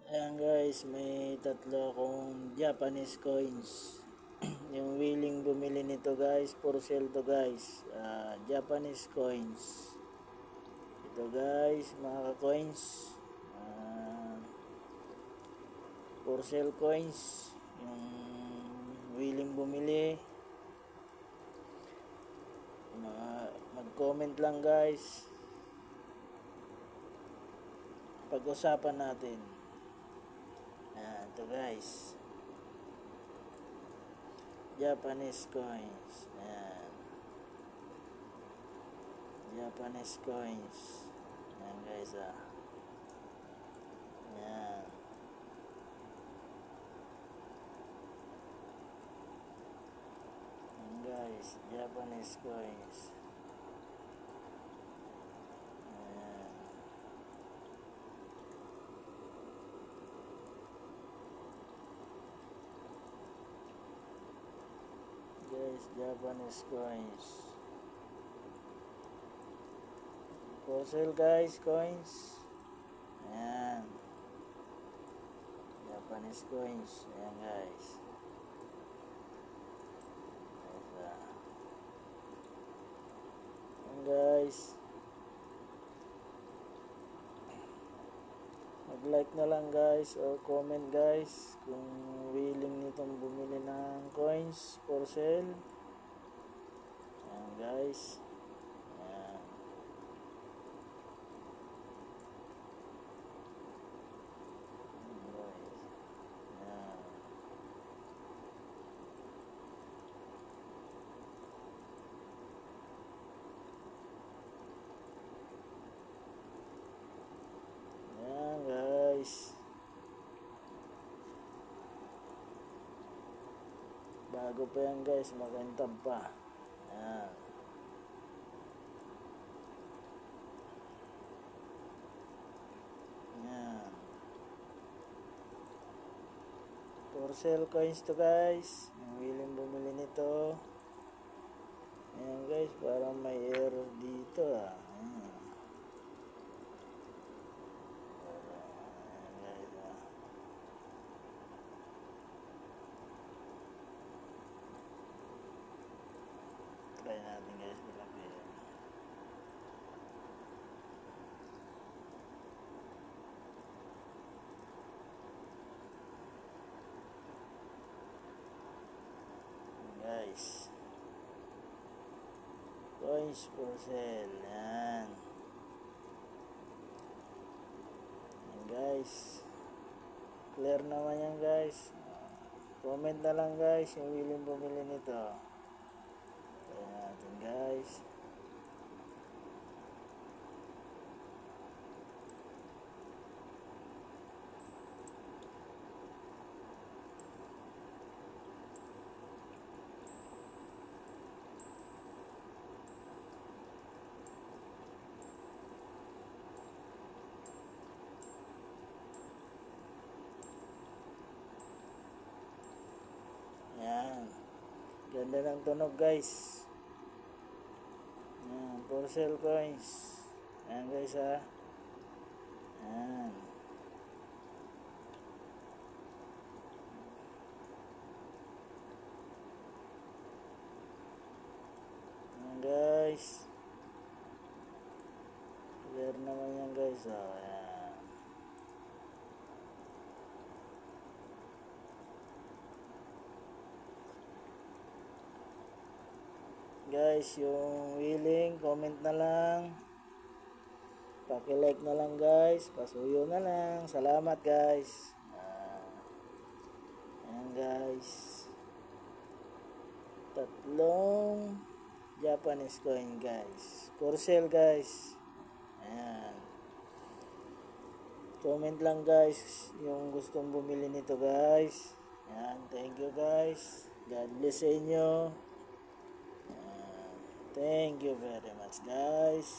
Ayan guys, may tatlo akong Japanese coins. Yung willing bumili nito guys, for sale to guys. Japanese coins. Ito guys, mga ka-coins. For sale coins. Yung willing bumili. Mag-comment lang guys. Pag-usapan natin. Ito guys. Japanese coins. Ayan. Japanese coins. Ayan guys Ayan. Ayan guys. Japanese coins. Ayan. Guys, Japanese coins. For sale guys, coins. Ayan. Japanese coins. Ayan guys. Ayan guys. Mag-like na lang guys or comment guys kung willing nitong bumili ng coins for sale. Ayan guys. Ayan. Ayan guys. Bago pa yan guys, makintab pa. Ayan. Ayan. For sale coins to guys. Yung willing bumili nito. Ayan guys, parang may error dito Ayan. Try natin guys nilagay. Guys, coins for sale. Yan. Yan guys, clear naman yan guys. Comment na lang guys yung willing bumili nito. Try natin guys. Yan. Ganda ng tunog guys. Yan. For sale coins. Yan guys Yan. Yan guys. Clear naman yan guys Yan. Guys, yung willing, comment na lang. Paki-like na lang guys. Pasuyo na lang. Salamat guys. Ayan guys. Tatlong Japanese coin guys. For sale guys. Ayan. Comment lang guys yung gustong bumili nito guys. Ayan. Thank you guys. God bless sa inyo. Thank you very much guys.